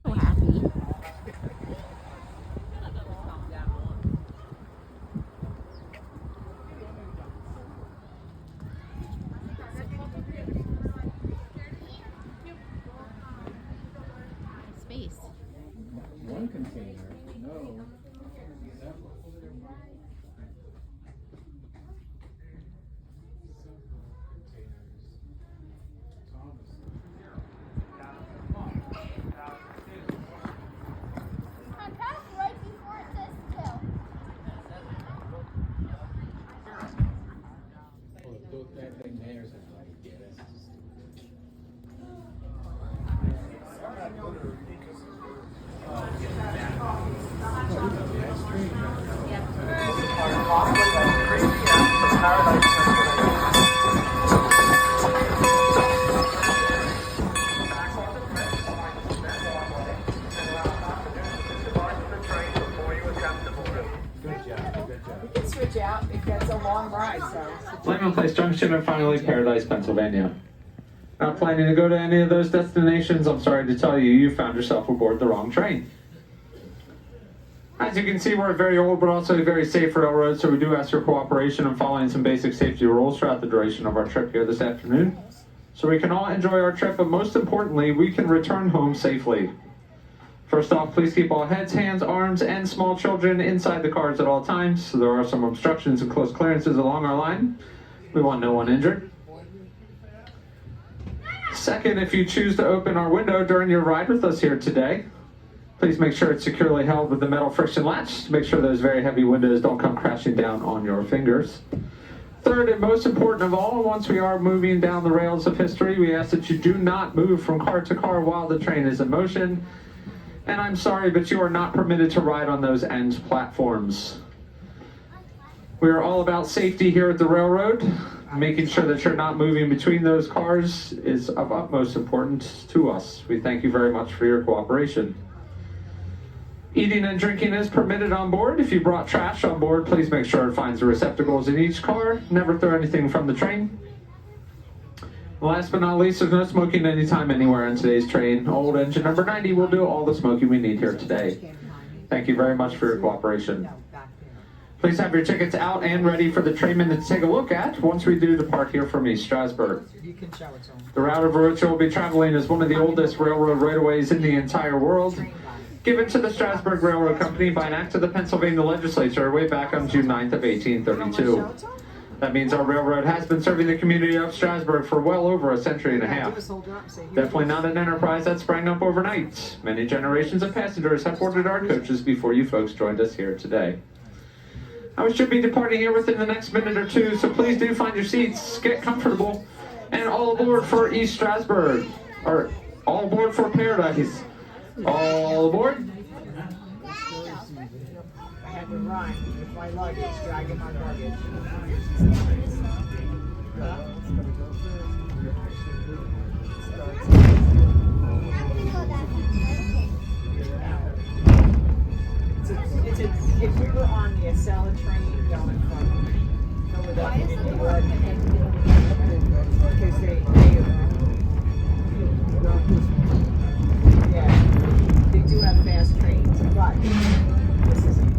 So happy. Space. One container, no. Out if that's a long ride, so. Lyman Place Junction and finally Paradise, Pennsylvania. Not planning to go to any of those destinations? I'm sorry to tell you, you found yourself aboard the wrong train. As you can see, we're a very old but also a very safe railroad, so we do ask your cooperation in following some basic safety rules throughout the duration of our trip here this afternoon, so we can all enjoy our trip, but most importantly, we can return home safely. First off, please keep all heads, hands, arms, and small children inside the cars at all times. So there are some obstructions and close clearances along our line. We want no one injured. Second, if you choose to open our window during your ride with us here today, please make sure it's securely held with the metal friction latch to make sure those very heavy windows don't come crashing down on your fingers. Third, and most important of all, once we are moving down the rails of history, we ask that you do not move from car to car while the train is in motion. And I'm sorry, but you are not permitted to ride on those end platforms. We are all about safety here at the railroad. Making sure that you're not moving between those cars is of utmost importance to us. We thank you very much for your cooperation. Eating and drinking is permitted on board. If you brought trash on board, please make sure it finds the receptacles in each car. Never throw anything from the train. Last but not least, there's no smoking anytime, anywhere on today's train. Old engine number 90 will do all the smoking we need here today. Thank you very much for your cooperation. Please have your tickets out and ready for the trainmen to take a look at once we do depart here from East Strasburg. The route of which we'll be traveling is one of the oldest railroad right-of-ways in the entire world, given to the Strasburg Railroad Company by an act of the Pennsylvania legislature way back on June 9th of 1832. That means our railroad has been serving the community of Strasburg for well over a century and a half. Definitely not an enterprise that sprang up overnight. Many generations of passengers have boarded our coaches before you folks joined us here today. Now we should be departing here within the next minute or two, so please do find your seats, get comfortable, and all aboard for East Strasburg, or all aboard for Paradise. All aboard. I had to run with my luggage, dragging my luggage. If we were on the Acela train going from Philadelphia to New York, because they do have fast trains, but this isn't.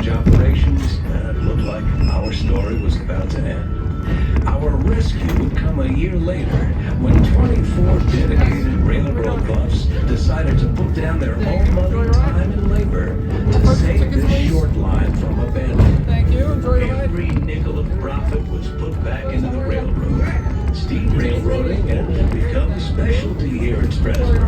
Operations, it looked like about to end. Our rescue would come a year later when 24 dedicated railroad buffs decided to put down their own money, time, and labor to save this short line from abandonment. Thank you. Enjoy your ride. Every nickel of profit was put back into the railroad. Steam railroading had become a specialty here at Strasburg.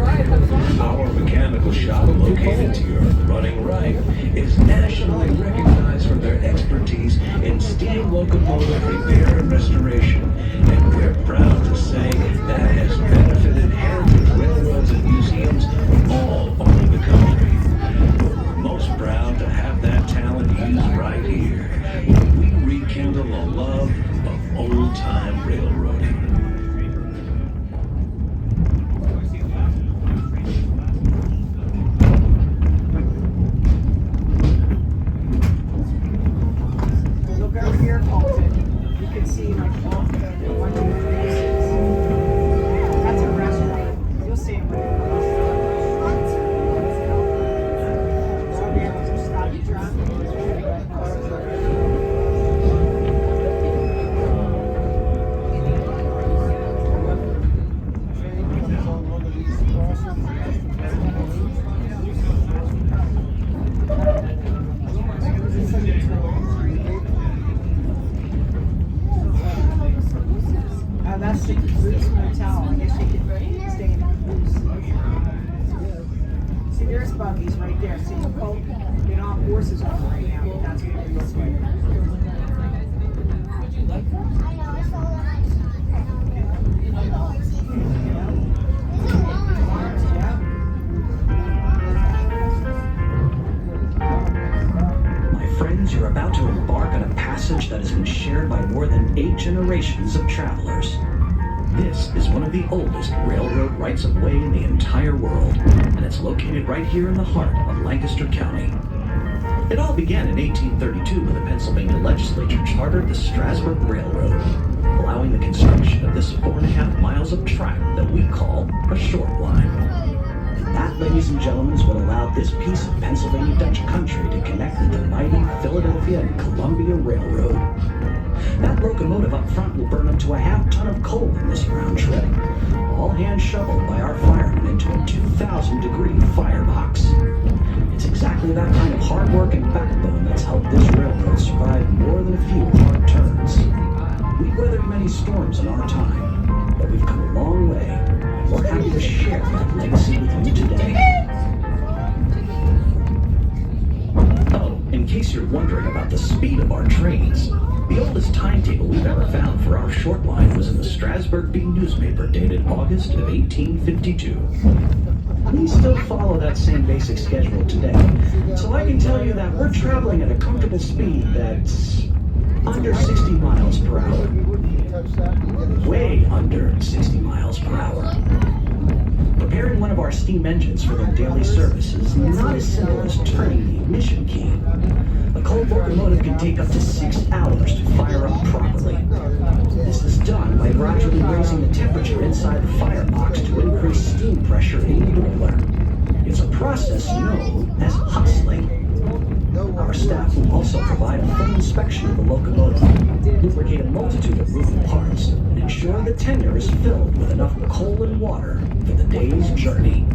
Our mechanical shop, located to your running right, is nationally recognized for their expertise in steam locomotive repair and restoration. And we're proud to say that has benefited heritage railroads and museums all over the country. But we're most proud to have that talent used right here, when we rekindle a love of old-time railroading. Look over here, Colton. You can see like off the one of the faces. That's a restaurant. You'll see it when you come up. So yeah, stop your truck. That's the Caboose Motel. I guess you can stay in the Caboose. See, there's buggies right there. See, the boat, they don't have horses on them right now, but that's what it looks like. My friends, you're about to embark on a passage that has been shared by more than 8 generations of travelers. This is one of the oldest railroad rights-of-way in the entire world, and it's located right here in the heart of Lancaster County. It all began in 1832 when the Pennsylvania legislature chartered the Strasburg Railroad, allowing the construction of this 4.5 miles of track that we call a short line. And that, ladies and gentlemen, is what allowed this piece of Pennsylvania Dutch country to connect with the mighty Philadelphia and Columbia Railroad. That locomotive up front will burn up to a half-ton of coal in this round trip, all hand shoveled by our firemen into a 2,000-degree firebox. It's exactly that kind of hard work and backbone that's helped this railroad survive more than a few hard turns. We've weathered many storms in our time, but we've come a long way, and we're happy to share that legacy with you today. Oh, in case you're wondering about the speed of our trains, the oldest timetable we've ever found for our short line was in the Strasburg Bee newspaper dated August of 1852. We still follow that same basic schedule today, so I can tell you that we're traveling at a comfortable speed that's under 60 miles per hour. Way under 60 miles per hour. Preparing one of our steam engines for their daily service is not as simple as turning the ignition key. A coal locomotive can take up to 6 hours to fire up properly. This is done by gradually raising the temperature inside the firebox to increase steam pressure in the boiler. It's a process known as hustling. Our staff will also provide a full inspection of the locomotive, lubricate a multitude of moving parts, and ensure the tenure is filled with enough coal and water for the day's journey.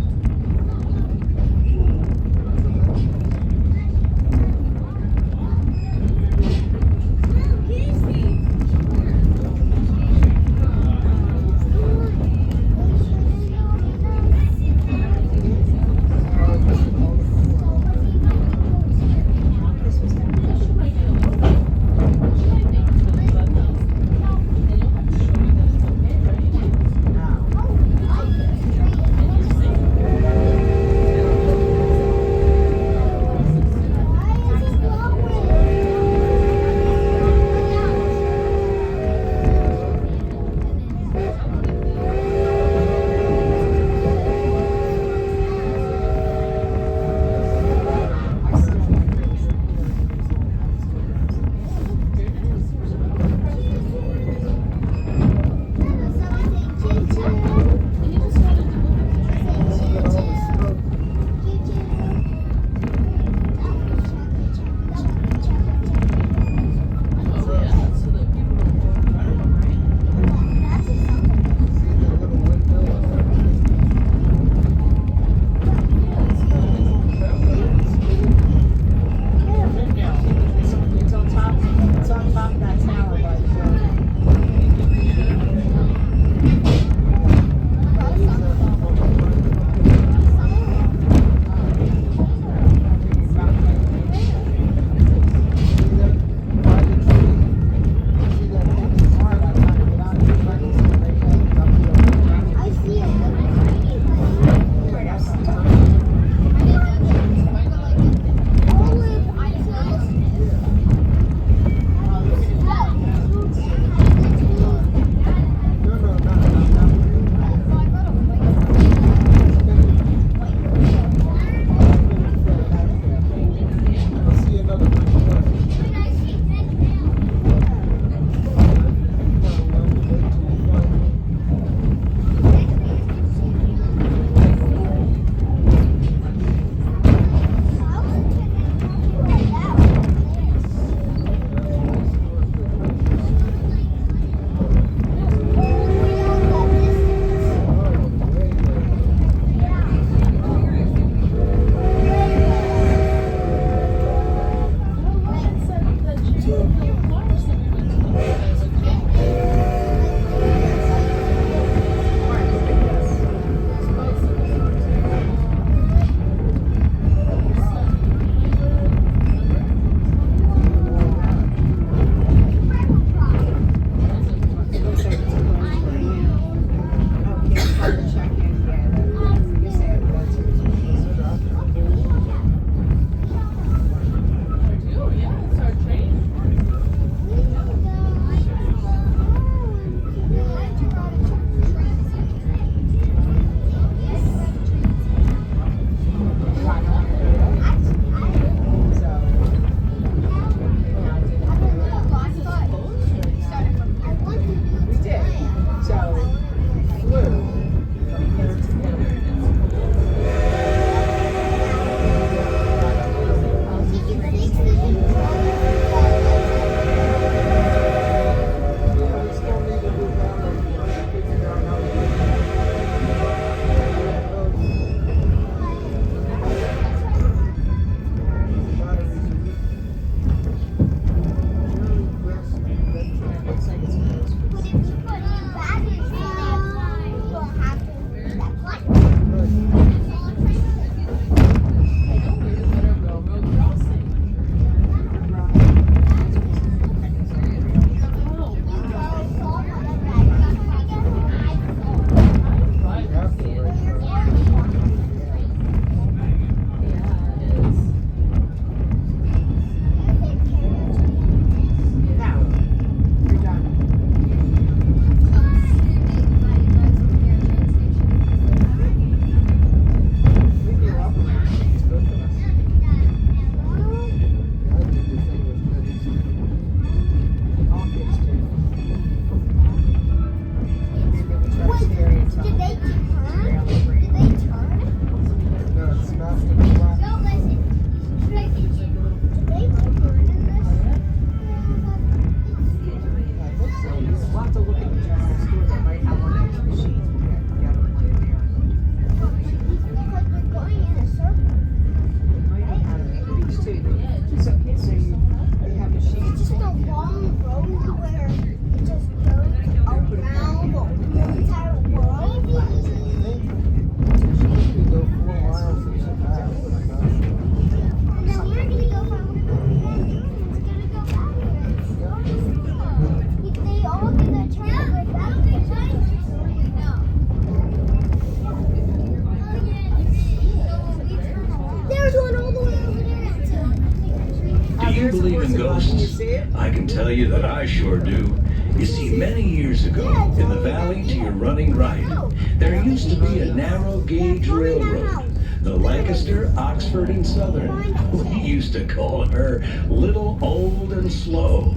believe in ghosts? I can tell you that I sure do. You see, many years ago, in the valley to your running right, there used to be a narrow gauge railroad. The Lancaster, Oxford, and Southern. We used to call her Little, Old, and Slow.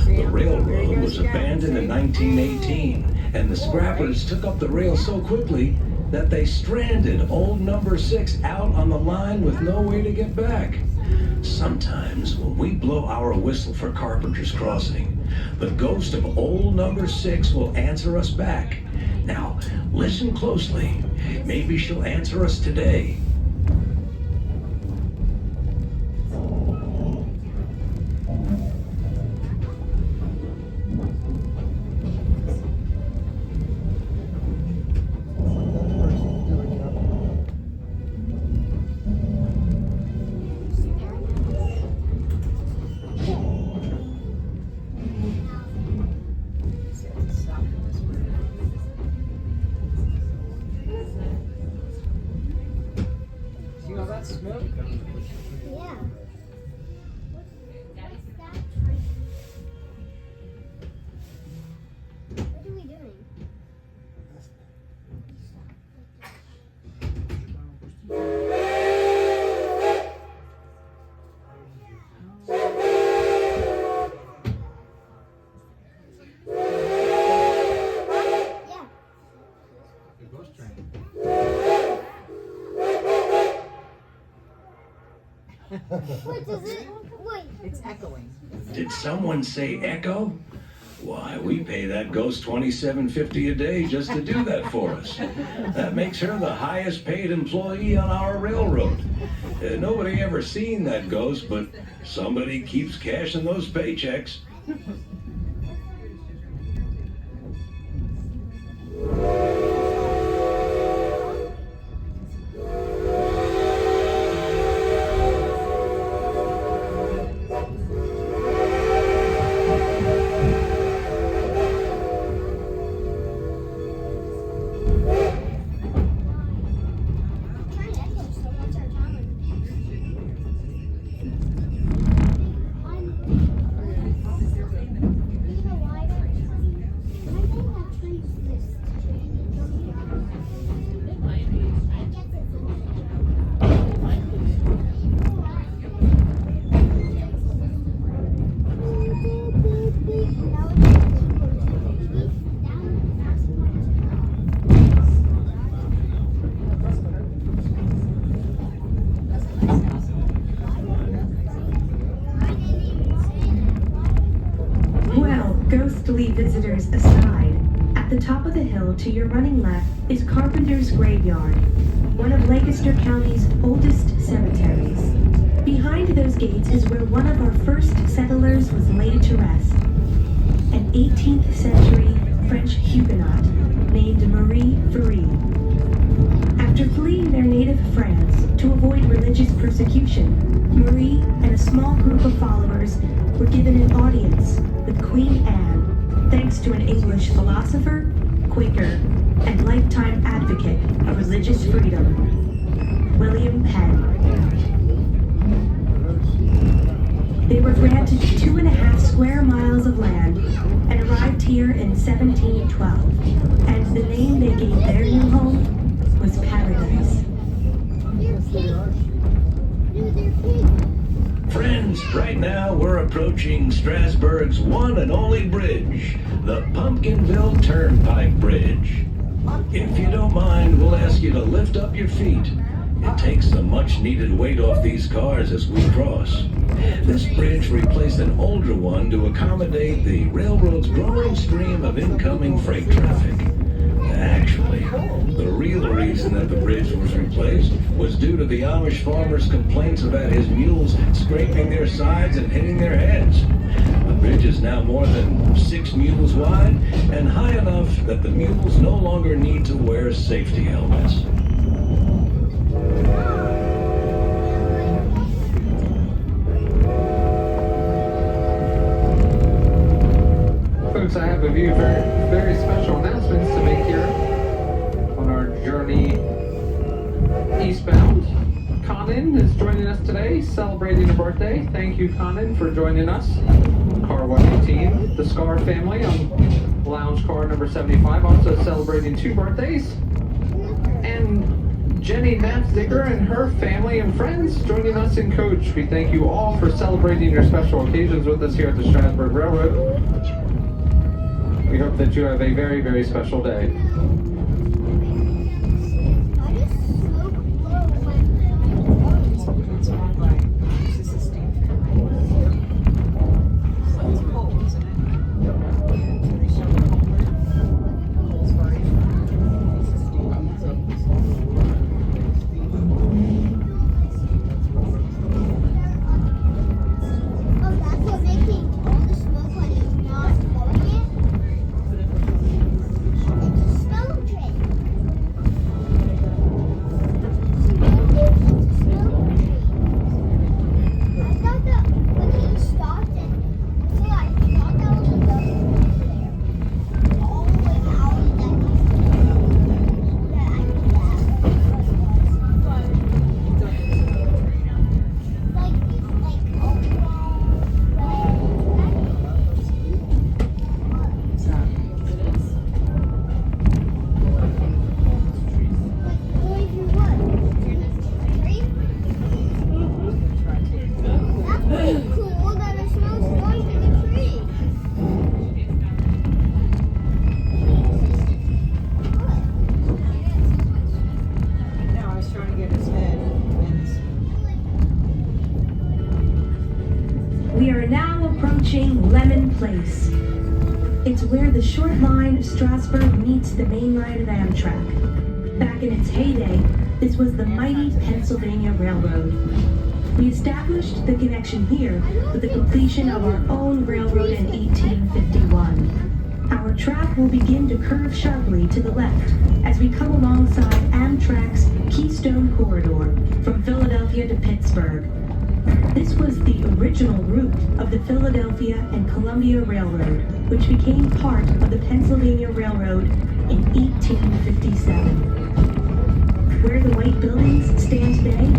The railroad was abandoned in 1918, and the scrappers took up the rail so quickly that they stranded old number 6 out on the line with no way to get back. Sometimes when we blow our whistle for Carpenter's Crossing, the ghost of old number 6 will answer us back. Now, listen closely. Maybe she'll answer us today. Smoke? Yeah. What are we doing? Yeah. The ghost train. Wait, does it? Wait. It's echoing. Did someone say echo? Why, we pay that ghost $27.50 a day just to do that for us. That makes her the highest paid employee on our railroad. Nobody ever seen that ghost, but somebody keeps cashing those paychecks. Ghostly visitors aside, at the top of the hill to your running left is Carpenter's Graveyard, one of Lancaster County's oldest cemeteries. Behind those gates is where one of our first settlers was laid to rest, an 18th century French Huguenot named Marie Ferry. After fleeing their native France to avoid religious persecution, Marie and a small group of followers were given an audience with Queen Anne, thanks to an English philosopher, Quaker, and lifetime advocate of religious freedom, William Penn. They were granted 2.5 square miles of land and arrived here in 1712, and the name they gave their new home was Paradise. Friends, right now we're approaching Strasburg's one and only bridge, the Pumpkinville Turnpike Bridge. If you don't mind, we'll ask you to lift up your feet. It takes the much-needed weight off these cars as we cross. This bridge replaced an older one to accommodate the railroad's growing stream of incoming freight traffic. Actually, the real reason that the bridge was replaced was due to the Amish farmers' complaints about his mules scraping their sides and hitting their heads. The bridge is now more than 6 mules wide and high enough that the mules no longer need to wear safety helmets. Folks, I have a few very special announcements to make here on our journey eastbound. Conan is joining us today, celebrating a birthday. Thank you, Conan, for joining us. Car 118, the Scar family on lounge car number 75, also celebrating 2 birthdays. And Jenny Knapziger and her family and friends joining us in coach. We thank you all for celebrating your special occasions with us here at the Strasburg Railroad. We hope that you have a very, very special day. We are now approaching Lemon Place. It's where the short line Strasburg meets the main line of Amtrak. Back in its heyday, This was the mighty Pennsylvania Railroad. We established the connection here with the completion of our own railroad in 1851. Our track will begin to curve sharply to the left as we come alongside Amtrak's Keystone Corridor from Philadelphia to Pittsburgh. This was the original route of the Philadelphia and Columbia Railroad, which became part of the Pennsylvania Railroad in 1857. Where the white buildings stand today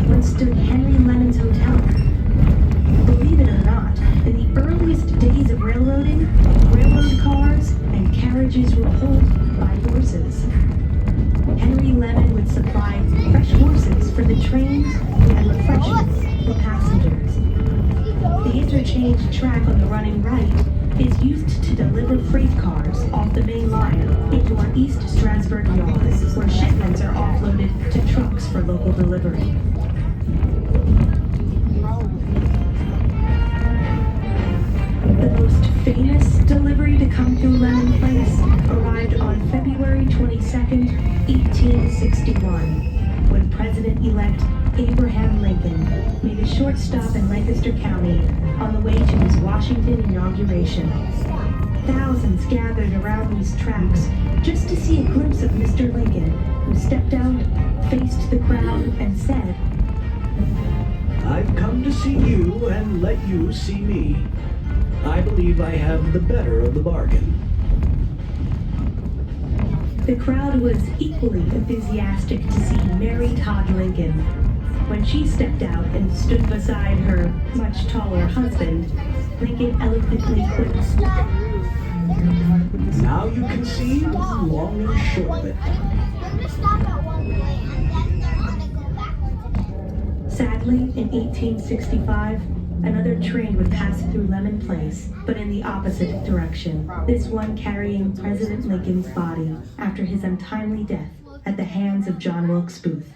once stood Henry Lemon's Hotel. Believe it or not, in the earliest days of railroading, railroad cars and carriages were pulled by horses. Henry Lemon would supply fresh horses for the trains and refreshments for passengers. The interchange track on the running right is used to deliver freight cars off the main line into our East Strasburg yards, where shipments are offloaded to trucks for local delivery. The most famous delivery to come through Lemon Place arrived on February 22nd, 1861, when President-elect Abraham Lincoln made a short stop in Lancaster County on the way to his Washington inauguration. Thousands gathered around these tracks just to see a glimpse of Mr. Lincoln, who stepped out, faced the crowd, and said, I've come to see you and let you see me. I believe I have the better of the bargain. The crowd was equally enthusiastic to see Mary Todd Lincoln. When she stepped out and stood beside her much taller husband, Lincoln eloquently quipped, Now you can see the long and short of it. We're gonna stop at one way and then they're gonna go backwards again. Sadly, in 1865, another train would pass through Lemon Place, but in the opposite direction. This one carrying President Lincoln's body after his untimely death at the hands of John Wilkes Booth.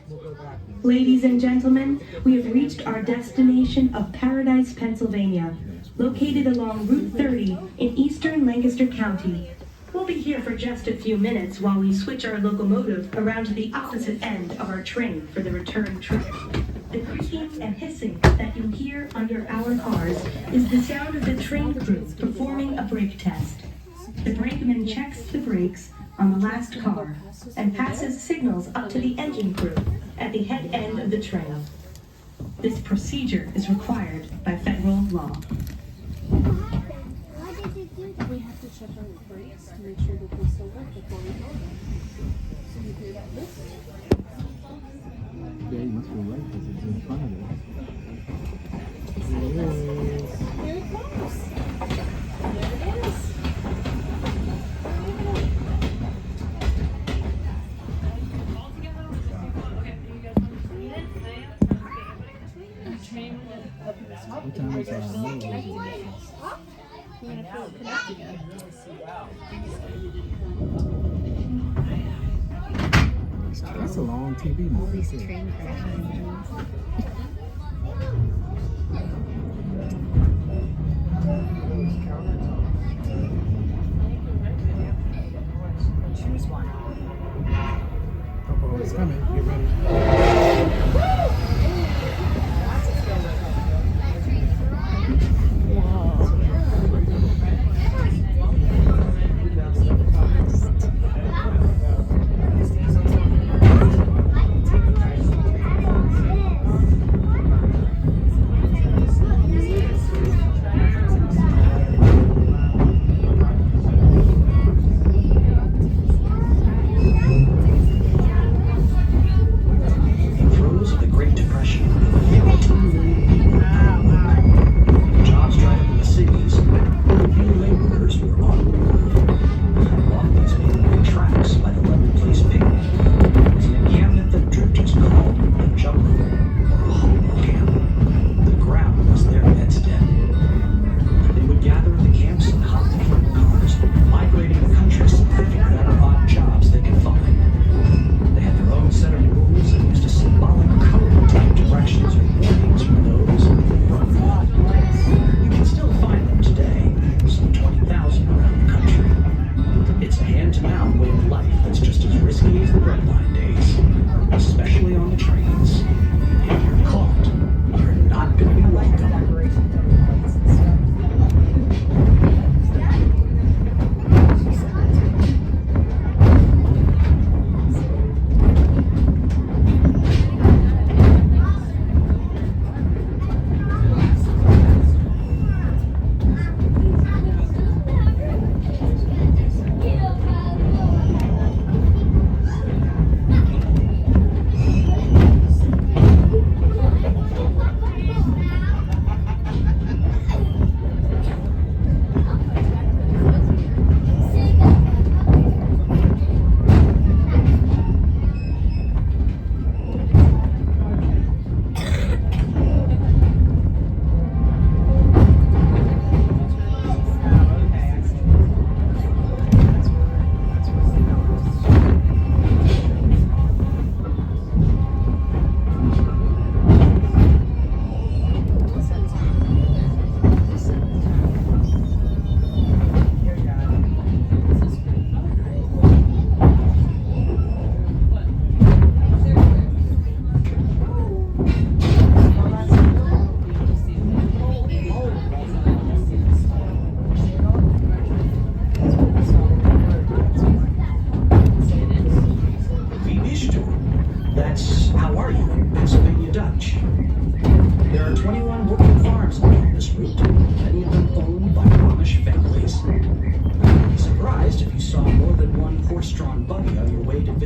Ladies and gentlemen, we have reached our destination of Paradise, Pennsylvania, located along Route 30 in eastern Lancaster County. We'll be here for just a few minutes while we switch our locomotive around to the opposite end of our train for the return trip. The creaking and hissing that you hear under our cars is the sound of the train crew performing a brake test. The brakeman checks the brakes on the last car and passes signals up to the engine crew at the head end of the train. This procedure is required by federal law. Why did you do that? We have to check our brakes to make sure that they still work before we go. So you hear that list? Yeah, you must be right because it's in front of us. Here it comes. There it is. What time is our move? You're gonna feel it connect again. That's a long TV movie. Train Choose one. Oh, it's coming. Get ready.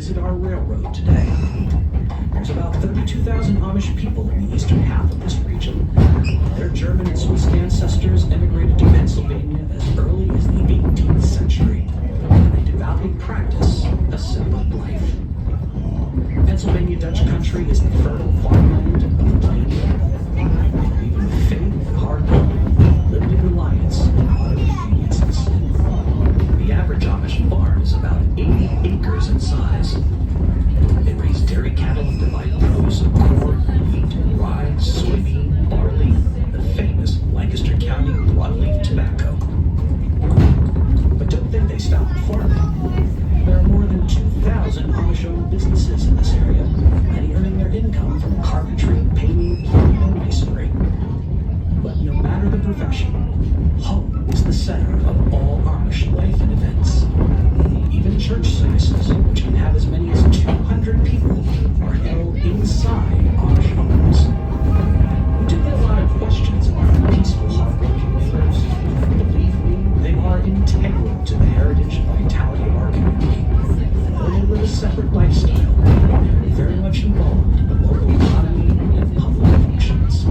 visit our railroad today. There's about 32,000 Amish people in the eastern half of this region. Their German and Swiss ancestors immigrated to Pennsylvania as early as the 18th century, and they devoutly practice a simple life. Pennsylvania Dutch country is the fertile farmland of the plain. Even with faith and hard work, limited reliance on auto conveniences. The average Amish farm is about 80 acres in size. They raise dairy cattle and provide produce of corn, wheat, rye, soybean, barley, the famous Lancaster County broadleaf tobacco. But don't think they stop at farming. There are more than 2,000 Amish-owned businesses in this area, many earning their income from carpentry, painting, plumbing, and masonry. But no matter the profession, home is the center of all Amish life and events. Even church services, which can have as many as 200 people, are held inside Amish homes. We do get a lot of questions about our peaceful, hardworking neighbors. Believe me, they are integral to the heritage and vitality of our community. Though they live a separate lifestyle, they are very much involved in the local economy and public functions.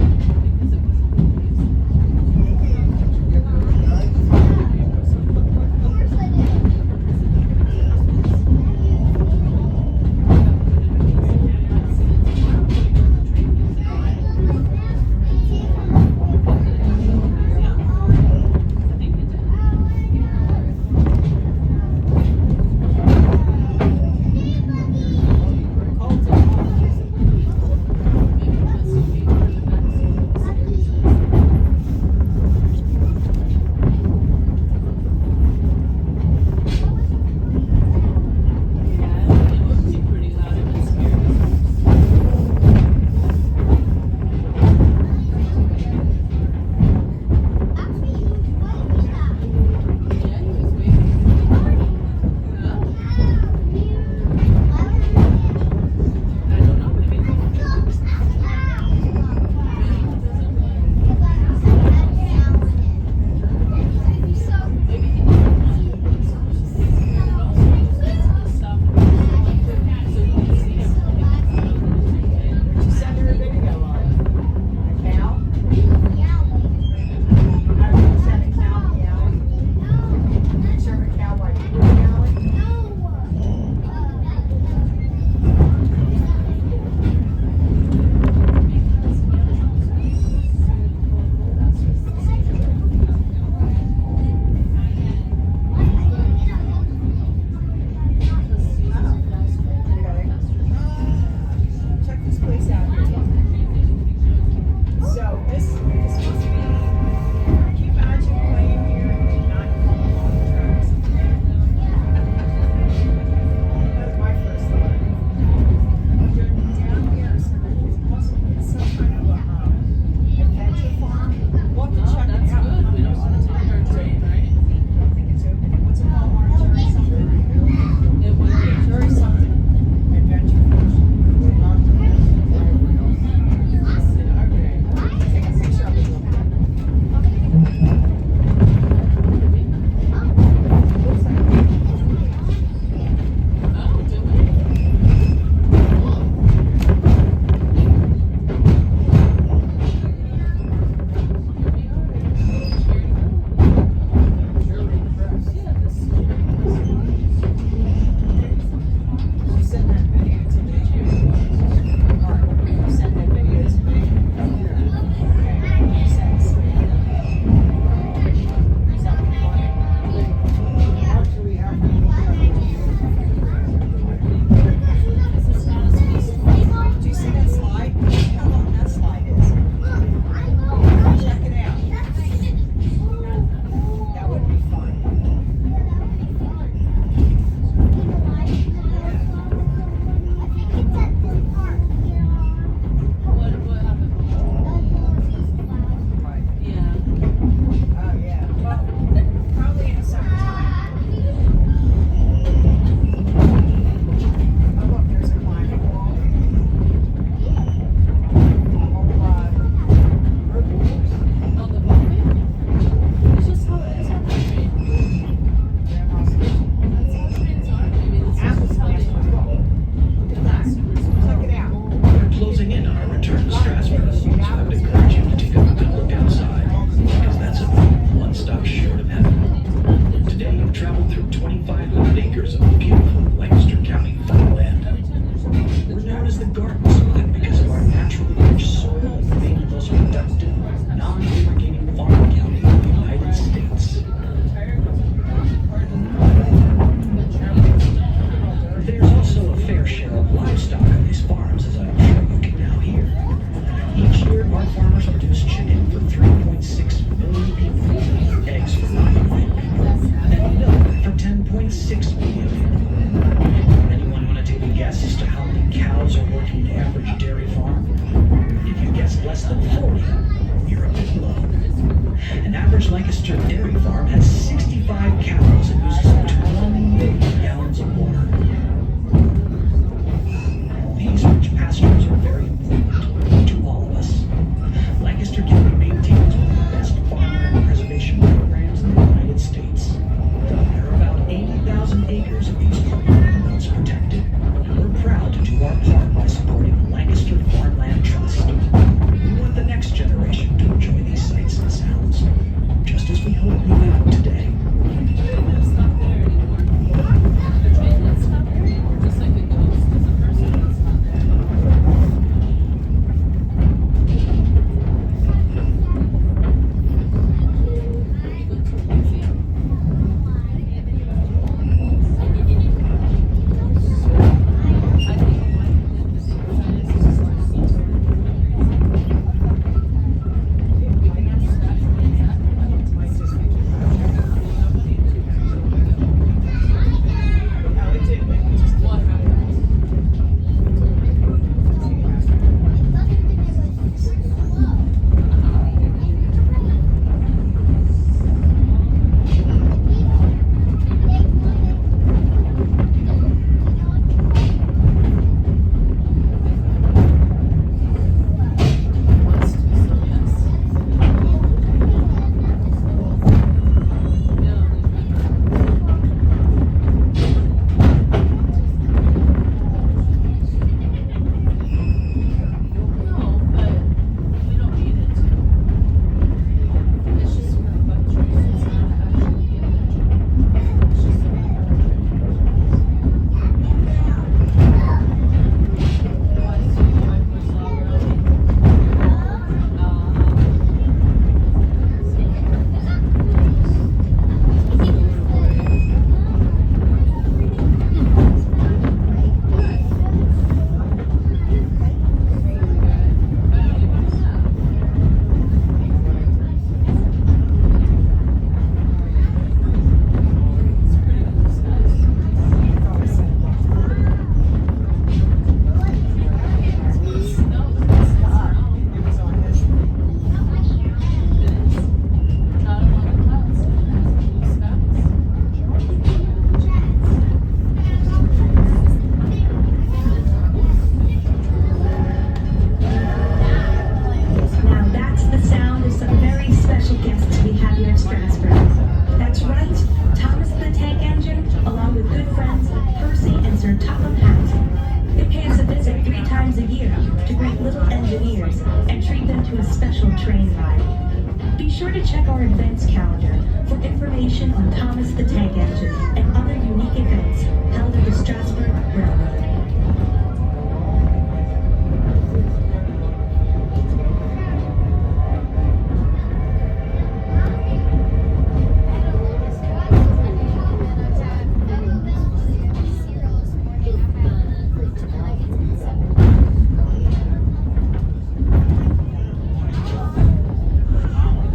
information on Thomas the Tank Engine and other unique events held at the Strasburg Railroad.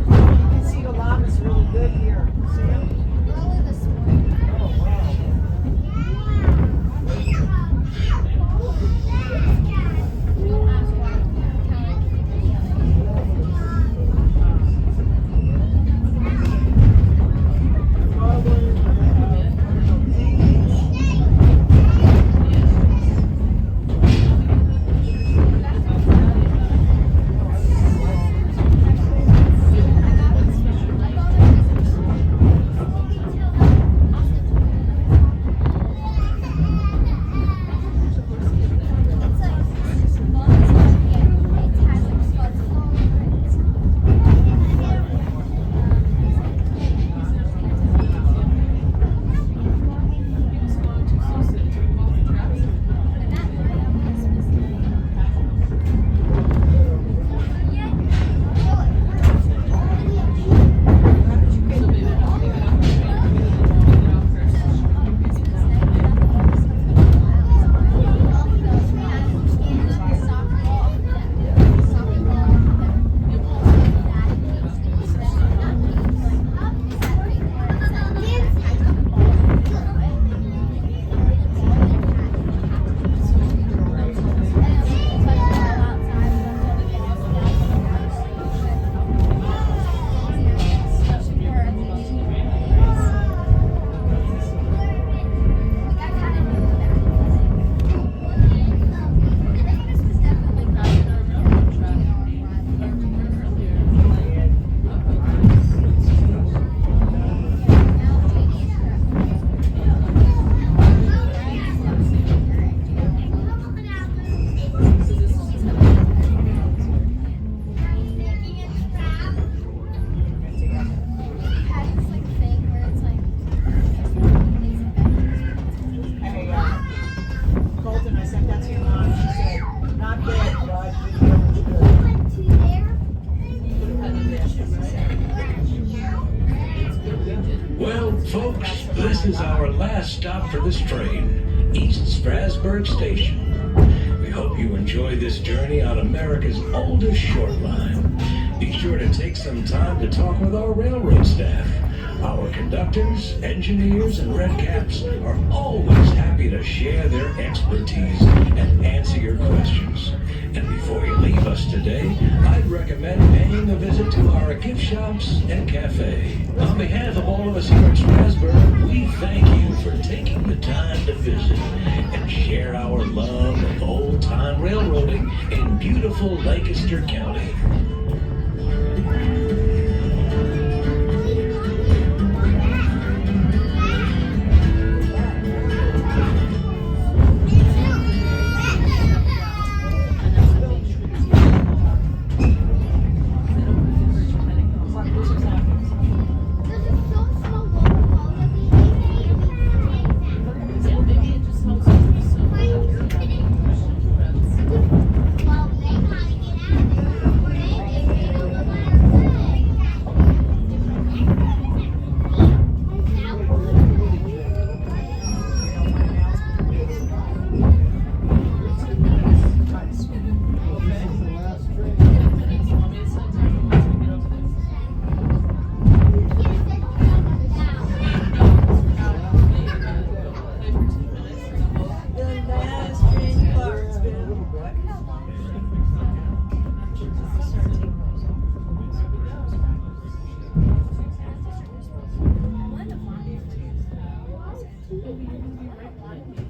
You can see the llamas really good here. See them? Oh, wow. Hey, Colton, I sent that to your mom. She said, not bad, but it's good. Well, folks, this is our last stop for this train, East Strasburg Station. We hope you enjoy this journey on America's oldest short line. Be sure to take some time to talk with our railroad staff. Our conductors, engineers, and red caps are always happy to share their expertise and answer your questions. And before you leave us today, I'd recommend paying a visit to our gift shops and cafe. On behalf of all of us here at Strasburg, we thank you for taking the time to visit and share our love of old-time railroading in beautiful Lancaster County. Wonderful.